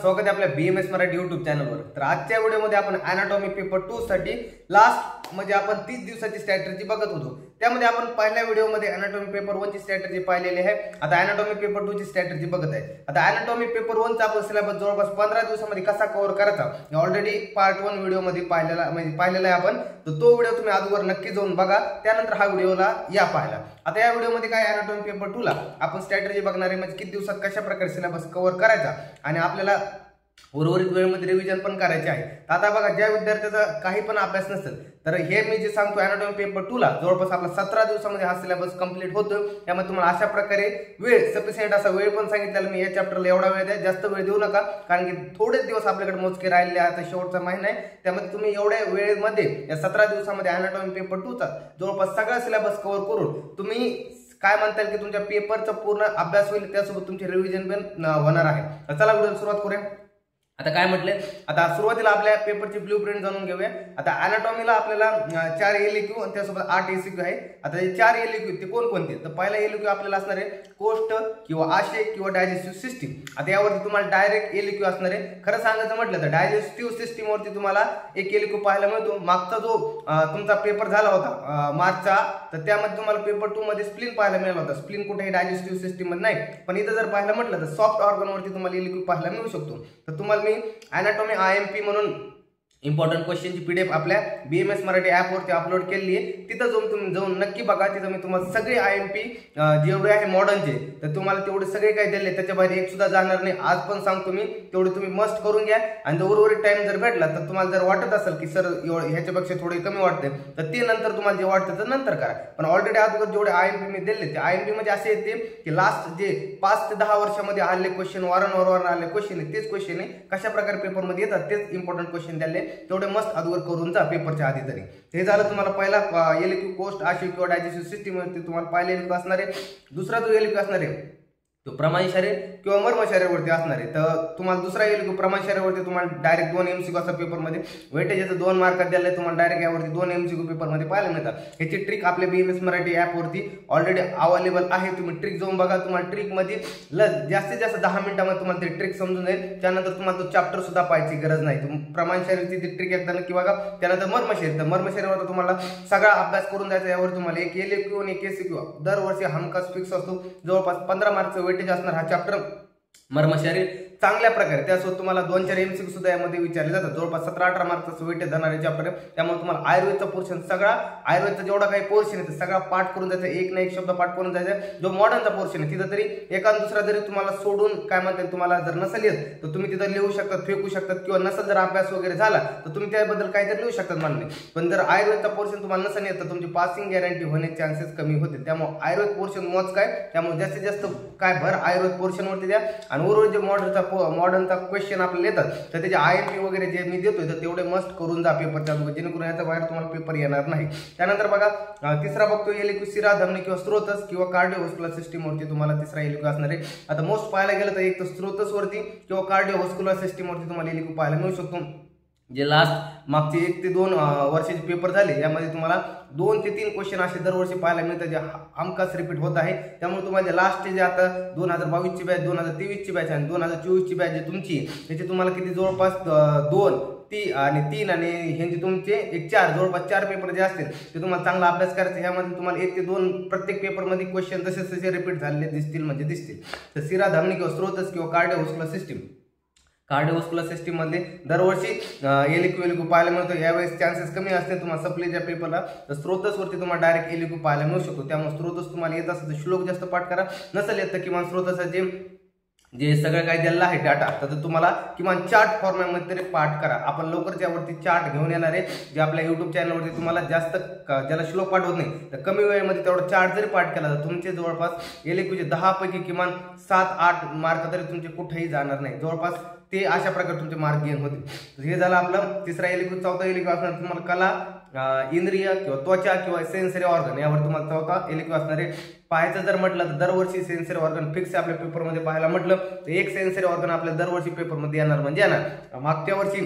स्वागत आहे आपल्या BMS मराठी YouTube चॅनलवर। तर आजच्या व्हिडिओमध्ये आपण एनाटॉमी पेपर 2 साठी लास्ट म्हणजे आपण 30 दिवसाची स्ट्रॅटेजी बघत होतो। त्यामध्ये आपण पहिल्या व्हिडिओमध्ये एनाटॉमी पेपर 1 ची स्ट्रॅटेजी पाहिलेली आहे। आता एनाटॉमी पेपर 2 ची स्ट्रॅटेजी बघत आहे। आता एनाटॉमी पेपर 1 चा आपण सिलेबस जवळपास 15 दिवसामध्ये कसा कव्हर करायचा ऑलरेडी पार्ट 1 व्हिडिओमध्ये पाहिलेला आहे आपण। तर तो व्हिडिओ तुम्ही आधीवर नक्की जाऊन बघा, त्यानंतर हा व्हिडिओला या पाहायला। आता या व्हिडिओमध्ये काय एनाटॉमी पेपर 2 ला आपण स्ट्रॅटेजी बघणार आहे, म्हणजे किती दिवसात कशा प्रकारे सिलेबस कव्हर करायचा आणि आपल्याला उर्वरित वेळेमध्ये रिव्हिजन पण करायचे आहे। आता बघा, ज्या विद्यार्थ्याचा काही पण अभ्यास नसेल तर हे मी जे सांगतो एनाटॉमी पेपर 2 ला जवळपास आपला 17 दिवसामध्ये हा सिलेबस कंप्लीट होतो। त्यामुळे तुम्हाला अशा प्रकारे वेळ सफिशियंट असा वेळ पण सांगितलेला मी, या चॅप्टरला एवढा वेळ द्या, जास्त वेळ देऊ नका, कारण की थोडेच दिवस आपल्याकडे मोजके राहिले, आता शेवटचा महिना आहे। त्यामध्ये तुम्ही एवढ्या वेळेमध्ये या 17 दिवसामध्ये एनाटॉमी पेपर 2 चा जवळपास सगळा सिलेबस कव्हर करून तुम्ही काय म्हणता येईल की तुमच्या पेपरचा पूर्ण अभ्यास होईल, त्यासोबत तुमची रिव्हिजन पण होणार आहे। तर चला व्हिडिओ सुरुवात करूया। आता काय म्हटले, आता सुरुवातीला आपल्या पेपरची ब्लूप्रिंट जाणून घेऊया। आता एनाटॉमीला आपल्याला 4 एलक्यू आणि त्यासोबत 8 एमसीक्यू आहे। आता हे 4 एलक्यू ते कोणकोणते, तर पहिला एलक्यू आपल्याला असणार आहे कोष्ट किंवा आशय किंवा डायजेस्टिव्ह सिस्टीम। आता यावरती तुम्हाला डायरेक्ट एलक्यू असणार आहे। खरं सांगायचं म्हटलं तर डायजेस्टिव्ह सिस्टीम वरती तुम्हाला एक एलक्यू पाहायला मिळतो। मागचा जो तुमचा पेपर झाला होता मार्चचा, तर त्यामध्ये तुम्हाला पेपर 2 मध्ये स्प्लीन पाहायला मिळाला होता। स्प्लीन कुठेही डायजेस्टिव्ह सिस्टीम मध्ये नाही, पण इथं जर पाहायला म्हटलं तर सॉफ्ट ऑर्गन वरती तुम्हाला एलक्यू पाहायला मिळू शकतो। तर तुम्हाला एनाटॉमी IMP म्हणून इम्पॉर्टंट क्वेश्चनची PDF आपल्या BMS मराठी ऍप वरती अपलोड केली आहे। तिथं तुम्ही जाऊन नक्की बघा। तिथं मी तुम्हाला सगळे IMP जेवढे आहे मॉडर्नचे, तर तुम्हाला तेवढे सगळे काही दिले, त्याच्या बाहेर एक सुद्धा जाणार नाही। आज पण सांगतो मी, तेवढे तुम्ही मस्ट करून घ्या। आणि जर उर्वरित टाइम जर भेटला तर तुम्हाला जर वाटत असेल की सर ह्याच्यापेक्षा थोडे कमी वाटते, तर ते नंतर तुम्हाला जे वाटतं तर नंतर करा। पण ऑलरेडी अगोदर जेवढे IMP मी दिले ते IMP म्हणजे असे येते की लास्ट जे 5 ते 10 वर्षामध्ये आलेले क्वेश्चन, वारंवार आलेले क्वेश्चन आहे, तेच क्वेश्चन आहे कशा प्रकारे पेपरमध्ये येतात, तेच इम्पॉर्टंट क्वेश्चन दिले, तेवढे मस्त अगोदर करून जा पेपरच्या आधी तरी। हे झालं तुम्हाला पहिला एलक्यू कोस्ट आशय किंवा डायजेस्टिव्ह सिस्टीम वरती तुम्हाला पाहिलं एलक्यू असणार आहे। दुसरा जो एलक्यू असणार आहे तो प्रमाण शरीर किंवा मर्म शरीरावरती असणार आहे। तर तुम्हाला दुसरा एलक्यू प्रमाण शरीरावरती तुम्हाला डायरेक्ट 2 MCQ असा पेपरमध्ये वेटेजचं 2 मार्क दिले, तुम्हाला डायरेक्ट यावरती 2 MCQ पेपरमध्ये पाहायला मिळतात। ह्याची ट्रिक आपल्या BMS मराठी ऍप वरती ऑलरेडी अवेलेबल आहे, तुम्ही ट्रिक जाऊन बघा। तुम्हाला ट्रिक मध्ये जास्तीत जास्त 10 मिनिटांमध्ये तुम्हाला ते ट्रिक समजून जाईल। त्यानंतर तुम्हाला तो चॅप्टर सुद्धा पाहायची गरज नाही। तुम्ही प्रमाण शरीरची ती ट्रिक एकदा नक्की बघा। त्यानंतर मर्म शरीर, तर मर्म शरीरावर तुम्हाला सगळा अभ्यास करून जायचा। यावर तुम्हाला एक एलक्यू आणि एक MCQ दरवर्षी हमखास फिक्स असतो। जवळपास 15 मार्कचं वेटेज असणार हा चॅप्टर मर्म शरीर चांगल्या प्रकारे। त्यासोबत तुम्हाला 2-4 MCQ सुद्धा यामध्ये विचारले जातात। जवळपास 17-18 मार्कचं वेटेज जाणार आहे चॅप्टर। त्यामुळे तुम्हाला आयुर्वेदचा पोर्शन सगळा, आयुर्वेदचा जेवढा काही पोर्शन आहे ते सगळा पाठ करून जायचा, एक ना एक शब्द पाठ करून जायचा। जो मॉडर्नचा पोर्शन आहे तिथं तरी एका दुसरा जरी तुम्हाला सोडून काय म्हणतात, तुम्हाला जर नसेल येत तर तुम्ही तिथं लिहू शकतात, फेकू शकतात, किंवा नसेल जर अभ्यास वगैरे झाला तर तुम्ही त्याबद्दल काहीतरी लिहू शकतात मानले। पण जर आयुर्वेदचा पोर्शन तुम्हाला नसेल येत तर तुमची पासिंग गॅरंटी होण्याचे चान्सेस कमी होते। त्यामुळे आयुर्वेद पोर्शन मोज काय, त्यामुळे जास्तीत जास्त काय भर आयुर्वेद पोर्शन वरती द्या। आणि उर्वरित जे मॉडर्नचा क्वेश्चन आपल्याला येतात तर त्याचे IMP वगैरे जे मी देतोय तर तेवढे मस्ट करून जा पेपरच्या अगोदर, जेणेकरून याचा बाहेर तुम्हाला पेपर येणार नाही। त्यानंतर बघा तिसरा बघतो एलक्यू शिरा धमनी किंवा स्रोतस किंवा कार्डिओव्हास्क्युलर सिस्टीम वरती तुम्हाला तिसरा एलक्यू असणार आहे। आता मोस्ट पाहायला गेलं तर एक तर स्रोतस वरती किंवा कार्डिओव्हास्क्युलर सिस्टीम वरती तुम्हाला एलक्यू पाहायला मिळू शकतो। जे लास्ट मागचे 1 ते 2 वर्षाचे पेपर झाले यामध्ये तुम्हाला 2 ते 3 क्वेश्चन असे दरवर्षी पाहायला मिळतात, जे हमखास रिपीट होत आहे। त्यामुळे तुम्हाला लास्टचे जे आता 2022 ची बॅच, 2023 ची बॅच आणि 2024 ची बॅच जे तुमची, त्याचे तुम्हाला किती जवळपास 2, 3 आणि ह्यांचे तुमचे एक 4 जवळपास 4 पेपर जे असतील ते तुम्हाला चांगला अभ्यास करायचा। ह्यामध्ये तुम्हाला 1 ते 2 प्रत्येक पेपरमध्ये क्वेश्चन तसे रिपीट झालेले दिसतील, म्हणजे दिसतील। तर शिरा धमनी किंवा स्रोतस किंवा कार्डिओव्हास्क्युलर सिस्टीम, कार्डिओव्हास्क्युलर सिस्टीम मध्ये दरवर्षी एलक्यू पाहायला मिळतो। यावेळेस चान्सेस कमी असते तुम्हाला सप्लीच्या पेपरला। तर स्रोतस वरती तुम्हाला डायरेक्ट एलक्यू पाहायला मिळू शकतो। त्यामुळे स्रोतस तुम्हाला येत असेल तर श्लोक जास्त पाठ करा, नसेल येत तर किमान स्रोतसाचे जे सगळं काही दिलेलं आहे डाटा, तर तुम्हाला किमान चार्ट फॉर्मॅटमध्ये तरी पाठ करा। आपण लवकरच यावरती चार्ट घेऊन येणार आहे, जे आपल्या YouTube चॅनलवरती तुम्हाला जास्त ज्याला श्लोक पाठ होत नाही तर कमी वेळेमध्ये तेवढा चार्ट जरी पाठ केला तर तुमचे जवळपास एलक्यूचे 10 पैकी किमान 7-8 मार्क तरी तुमचे कुठेही जाणार नाही, जवळपास ते अशा प्रकारे तुमचे मार्क गेन होतील। हे झालं आपलं तिसरा एलक्यू। चौथा एलक्यू असणार तुम्हाला कला, इंद्रिय किंवा त्वचा किंवा सेन्सरी ऑर्गन, यावर तुम्हाला चौथा एलक्यू असणार आहे। पाहायचं जर म्हटलं तर दरवर्षी सेन्सरी ऑर्गन फिक्स आपल्या पेपरमध्ये पाहायला म्हटलं तर एक सेन्सरी ऑर्गन आपल्या दरवर्षी पेपरमध्ये येणार म्हणजे येणार। मागच्या वर्षी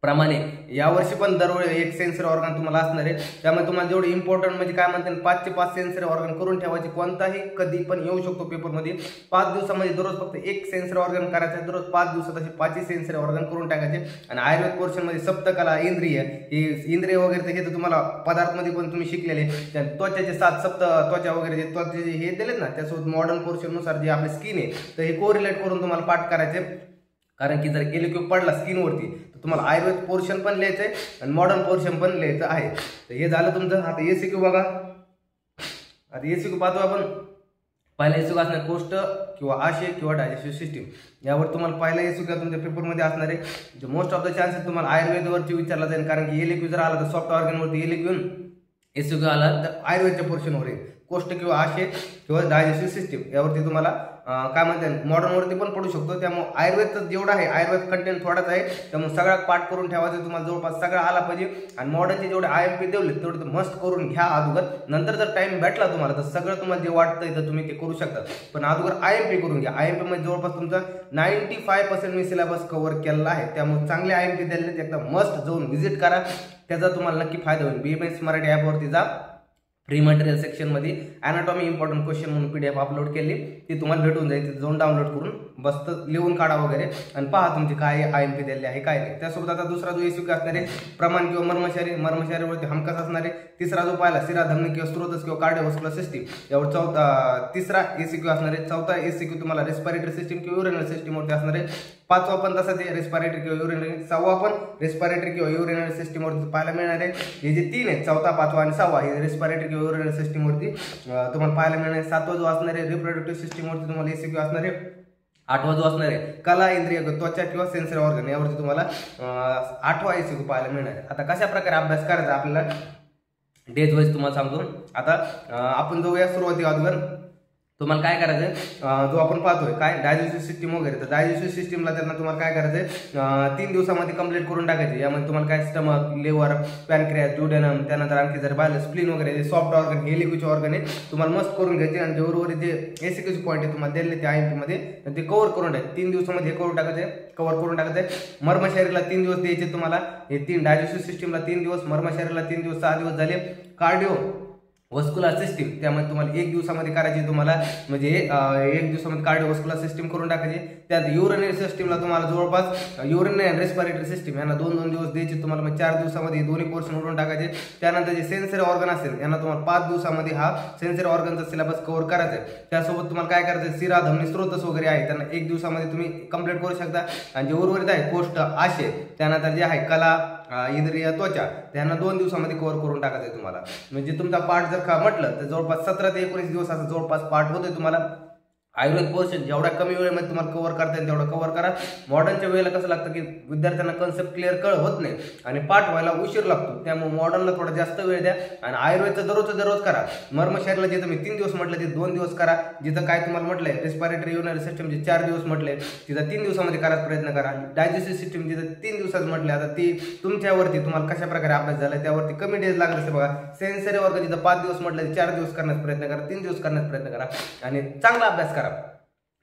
प्रमाणे यावर्षी पण दरवेळी एक सेन्सरी ऑर्गन तुम्हाला असणार आहे. त्यामुळे तुम्हाला जेवढे इम्पॉर्टंट म्हणजे काय म्हणतात 5 चे 5 सेन्सरी ऑर्गन करून ठेवायचे. कोणताही कधी पण येऊ शकतो पेपरमध्ये. 5 दिवसामध्ये दररोज फक्त एक सेन्सरी ऑर्गन करायचं. दररोज 5 दिवसात असे 5 सेन्सरी ऑर्गन करून टाकायचे. आणि आयुर्वेद पोर्शन मध्ये सप्तकला, इंद्रिय, हे इंद्रिय वगैरे हे तर तुम्हाला पदार्थ मध्ये पण तुम्ही शिकलेले. त्वचाचे 7 सप्त त्वचा वगैरे जे त्वचा हे दिलेत ना, त्यासोबत मॉडर्न पोर्शन नुसार जे आपली स्किन आहे तर हे कोरिलेट करून तुम्हाला पाठ करायचे. कारण की जर एलिक्यू पडला स्किनवरती तर तुम्हाला आयुर्वेद पोर्शन पण लिहायचं आहे आणि मॉडर्न पोर्शन पण लिहायचं आहे. तर हे झालं तुमचं. आता एसीक्यू बघा. आता एसीक्यू पाहतो आपण. पहिला एसीक्यू असणार कोष्ट किंवा आशय किंवा डायजेस्टिव्ह सिस्टीम. यावर तुम्हाला पहिला एसीक्यू तुमच्या पेपरमध्ये असणार आहे. जे मोस्ट ऑफ द चान्सेस तुम्हाला आयुर्वेदवरती विचारला जाईल. कारण की एलिक्यू जर आला तर सॉफ्ट ऑर्गनवरती एलिक्यू, एसीक्यू आला तर आयुर्वेदच्या पोर्शनवर येईल. कोष्ट किंवा आशय किंवा डायजेस्टिव्ह सिस्टीम यावरती तुम्हाला काय म्हणतात मॉडर्नवरती पण पडू शकतो. त्यामुळे आयुर्वेद जेवढं आहे, आयुर्वेद कंटेंट थोडाच आहे, त्यामुळे सगळा पाठ करून ठेवायचं. तुम्हाला जवळपास सगळं आला पाहिजे. आणि मॉडर्नचे जेवढे IMP देवले तेवढे मस्ट करून घ्या अगोदर. नंतर जर टाइम भेटला तुम्हाला तर सगळं तुम्हाला जे वाटतंय तर तुम्ही ते करू शकता. पण अगोदर IMP करून घ्या. IMP मध्ये जवळपास तुमचा 95% मी सिलेबस कव्हर केलेला आहे. त्यामुळे चांगले IMP दिलेले एकदम मस्ट जाऊन व्हिजिट करा. त्याचा तुम्हाला नक्की फायदा होईल. BMS मराठी ॲपवरती जा. फ्री मटेरियल सेक्शनमध्ये ॲनाटॉमी इम्पॉर्टंट क्वेश्चन म्हणून PDF अपलोड केली. ती तुम्हाला भेटून जाईल. तिथे जाऊन डाउनलोड करून बसत लिहून काढा वगैरे आणि पहा तुमचे काय IMP दिले आहे काय नाही. त्यासोबत आता दुसरा जो एसीक्यू असणार आहे प्रमाण किंवा मर्मशारी. मर्मशारीवरती हमखास असणार आहे. तिसरा जो पाहिला शिरा धमनी किंवा स्त्रोतस किंवा कार्डिओव्हास्क्युलर सिस्टीम यावर तिसरा एसीक्यू असणार आहे. चौथा एसीक्यू तुम्हाला रेस्पिरेटरी सिस्टीम किंवा युरिनरी सिस्टीमवरती असणार आहे. पाचवा पण तसाच आहे रेस्पिरेटरी किंवा युरिनरी. सहावा पण रेस्पिरेटरी किंवा युरिनरी सिस्टीमवरती पाहायला मिळणार आहे. हे जे 3 आहेत, चौथा, पाचवा आणि सहावा, हे रेस्पिरेटरी किंवा युरिनरी सिस्टीमवरती तुम्हाला पाहायला मिळणार आहे. सातवा जो असणार आहे रिप्रोडक्टिव्ह सिस्टीमवरती तुम्हाला एसीक्यू असणार आहे. आठवा जो असणार आहे कला, इंद्रिय, त्वचा किंवा सेन्सरी ऑर्गन यावरती तुम्हाला 8वा एसीक्यू पाहायला मिळणार आहे. आता कशा प्रकारे अभ्यास करायचा आपल्याला डेज वाईज तुम्हाला सांगतो. आता आपण जाऊया सुरुवाती अगोदर. तुम्हाला काय करायचं जो आपण पाहतोय काय डायजेस्टिव्ह सिस्टीम वगैरे. तर डायजेस्टिव्ह सिस्टीमला त्यांना तुम्हाला काय करायचं 3 दिवसामध्ये कंप्लीट करून टाकायचे. यामध्ये तुम्हाला काय स्टमक, लिव्हर, पॅनक्रियास, ड्युडेनम, त्यानंतर आणखी जर पाहिलं स्प्लीन वगैरे जे सॉफ्ट ऑर्गन हे लिक्विड ऑर्गन आहे तुम्हाला मस्त करून घ्यायचे. आणि जेवढे जे एसीक्यूचे पॉईंट आहे तुम्हाला दिले ते IMP मध्ये ते कव्हर करून टाकायचे. 3 दिवसामध्ये हे करून टाकायचे, कव्हर करून टाकायचे. मर्मशरीरला 3 दिवस द्यायचे तुम्हाला. हे 3 डायजेस्टिव्ह सिस्टीमला 3 दिवस, मर्मशरीरला 3 दिवस, 6 दिवस झाले. कार्डिओ वस्कुलर सिस्टीम त्यामध्ये तुम्हाला 1 दिवसामध्ये करायची. तुम्हाला म्हणजे 1 दिवसामध्ये कार्डिओव्हास्क्युलर सिस्टीम करून टाकायची. त्यात युरिनरी सिस्टीमला तुम्हाला जवळपास युरिनरी आणि रेस्पिरेटरी सिस्टीम यांना 2-2 दिवस द्यायचे तुम्हाला. मग 4 दिवसामध्ये दोन्ही पोर्शन उडून टाकायचे. त्यानंतर जे सेन्सरी ऑर्गन असेल यांना तुम्हाला 5 दिवसामध्ये हा सेन्सरी ऑर्गनचा सिलेबस कव्हर करायचा आहे. त्यासोबत तुम्हाला काय करायचं शिरा, धमनी, स्त्रोतस वगैरे आहे त्यांना 1 दिवसामध्ये तुम्ही कंप्लीट करू शकता. आणि जे उर्वरित आहे कोष्ट, आशय, त्यानंतर जे आहे कला, इंद्रिय, त्वचा त्यांना 2 दिवसामध्ये कव्हर करून टाकायचं आहे तुम्हाला. म्हणजे तुमचा पाठ जर का म्हटलं तर जवळपास 17 ते 19 दिवस असं जवळपास पाठ होतोय तुम्हाला. आयुर्वेद पोर्शन जेवढ्या कमी वेळेमध्ये तुम्हाला कव्हर करता येईल तेवढं कव्हर करा. मॉडर्नच्या वेळेला कसं लागतं की विद्यार्थ्यांना कन्सेप्ट क्लिअर होत नाही आणि पाठ व्हायला उशीर लागतो. त्यामुळे मॉडर्नला थोडा जास्त वेळ द्या आणि आयुर्वेदचं दररोज करा. मर्मशरीरला जिथं मी 3 दिवस म्हटलं तिथे 2 दिवस करा. जिथं काय तुम्हाला म्हटलंय रेस्पिरेटरी युरिनरी सिस्टम जे 4 दिवस म्हटले तिथं 3 दिवसामध्ये करायचा प्रयत्न करा. डायजेस्टिव्ह सिस्टीम जिथं 3 दिवसात म्हटले आता ती तुमच्यावरती तुम्हाला कशा प्रकारे अभ्यास झाला त्यावरती कमी डेज लागले असते बघा. सेन्सरी ऑर्गन जिथं 5 दिवस म्हटलं 4 दिवस करण्याचा प्रयत्न करा, 3 दिवस करण्याचा प्रयत्न करा आणि चांगला अभ्यास करा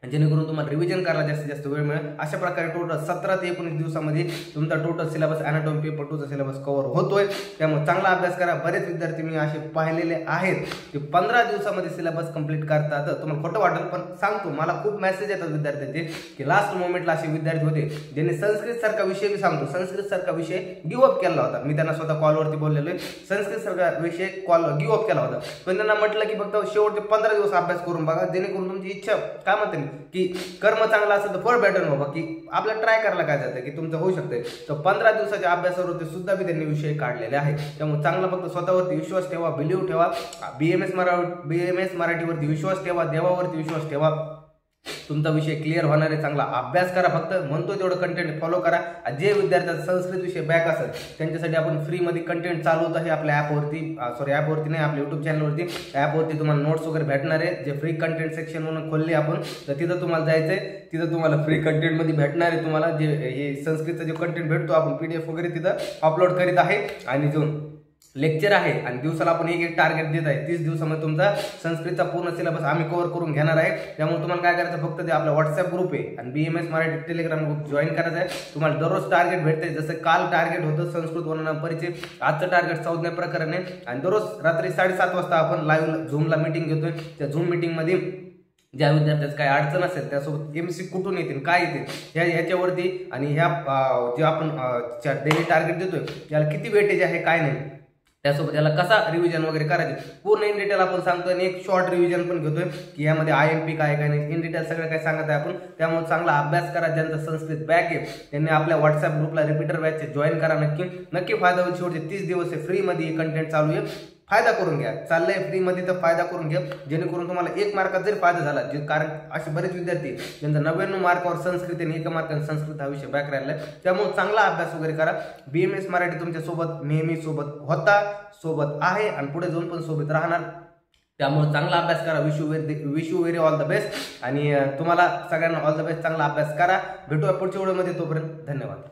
जेणेकरून तुम्हाला रिव्हिजन करायला जास्तीत जास्त वेळ मिळेल. अशा प्रकारे टोटल 17 ते 19 दिवसामध्ये तुमचा टोटल सिलेबस ॲनाटॉमी पेपर 2चा सिलेबस कव्हर होतोय. त्यामुळे चांगला अभ्यास करा. बरेच विद्यार्थी मी असे पाहिलेले आहेत की 15 दिवसामध्ये सिलेबस कंप्लीट करतात. तुम्हाला खोटं वाटेल पण सांगतो मला खूप मेसेज येतात विद्यार्थ्यांचे की लास्ट मोमेंटला असे विद्यार्थी होते ज्यांनी संस्कृत सारखा विषय मी सांगतो संस्कृत सारखा विषय गिवअप केला होता. मी त्यांना स्वतः कॉलवरती बोललेलो आहे. संस्कृत सारखा विषय गिवअप केला होता पण त्यांना म्हटलं की फक्त शेवटचे 15 दिवस अभ्यास करून बघा जेणेकरून तुमची इच्छा काय म्हणते की कर्म चांगला असेल तर फळ भेटेल बाबा. की आपल्याला ट्राय करायला काय जातं की तुमचं होऊ शकतंय. तर 15 दिवसाच्या अभ्यासावरती सुद्धा मी त्यांनी विषय काढलेले आहे. त्यामुळे चांगला फक्त स्वतःवरती विश्वास ठेवा, बिलीव्ह ठेवा. BMS मराठीवरती विश्वास ठेवा, देवावरती विश्वास ठेवा. तुमचा विषय क्लिअर होणार आहे. चांगला अभ्यास करा. फक्त म्हणतो तेवढं कंटेंट फॉलो करा. जे विद्यार्थ्यांचा संस्कृत विषय बॅक असेल त्यांच्यासाठी आपण फ्रीमध्ये कंटेंट चालवत आहे आपल्या ॲपवरती. ॲपवरती नाही आपल्या YouTube चॅनलवरती. ॲपवरती तुम्हाला नोट्स वगैरे भेटणार आहे. जे फ्री कंटेंट सेक्शन म्हणून खोलले आपण तर तिथं तुम्हाला जायचं आहे. तिथं तुम्हाला फ्री कंटेंटमध्ये भेटणार आहे. तुम्हाला जे हे संस्कृतचा जो कंटेंट भेटतो आपण PDF वगैरे तिथं अपलोड करीत आहे. आणि जो लेक्चर आहे आणि दिवसाला आपण एक टार्गेट देत आहे. 30 दिवसामध्ये तुमचा संस्कृतचा पूर्ण सिलेबस आम्ही कव्हर करून घेणार आहे. त्यामुळे तुम्हाला काय करायचं, फक्त ते आपला व्हॉट्सअप ग्रुप आहे आणि BMS Marathi Telegram group join करायचा आहे. तुम्हाला दररोज टार्गेट भेटते. जसं काल टार्गेट होतं संस्कृत वर्णन परिचय, आजचं टार्गेट संज्ञा प्रकरण आहे आणि दररोज रात्री 7:30 वाजता आपण लाईव्ह झूमला मीटिंग घेतोय. त्या झूम मीटिंगमध्ये ज्या विद्यार्थ्याचं काय अडचण असेल त्यासोबत MC कुठून येतील, काय येतील ह्याच्यावरती आणि ह्या जे आपण डेली टार्गेट देतोय याला किती वेटेज आहे काय नाही, त्यासोबत याला कसा रिव्हिजन वगैरे करायचे पूर्ण इन डिटेल आपण सांगतोय आणि एक शॉर्ट रिव्हिजन पण घेतोय की यामध्ये IMP काय काय नाही, इन डिटेल सगळं काय सांगत आहे आपण. त्यामुळे चांगला अभ्यास करा. ज्यांचा संस्कृत बॅक आहे त्यांनी आपल्या व्हॉट्सअप ग्रुपला रिपीटर बॅच जॉईन करा. नक्की फायदा होईल. शेवटचे 30 दिवस आहे, फ्रीमध्ये कंटेंट चालू आहे. फायदा करून घ्या. चाललंय फ्रीमध्ये तर फायदा करून घ्या, जेणेकरून तुम्हाला 1 मार्कात जरी फायदा झाला, कारण असे बरेच विद्यार्थी ज्यांचा 99 मार्कावर संस्कृत आणि 1 मार्काने संस्कृत हा विषय बॅक राहिला आहे. त्यामुळे चांगला अभ्यास वगैरे करा. BMS मराठी तुमच्या सोबत नेहमी सोबत होता, सोबत आहे आणि पुढे जाऊन पण सोबत राहणार. त्यामुळे चांगला अभ्यास करा. Wish you very all the best आणि तुम्हाला सगळ्यांना ऑल द बेस्ट. चांगला अभ्यास करा. भेटूया पुढच्या व्हिडिओमध्ये. तोपर्यंत धन्यवाद.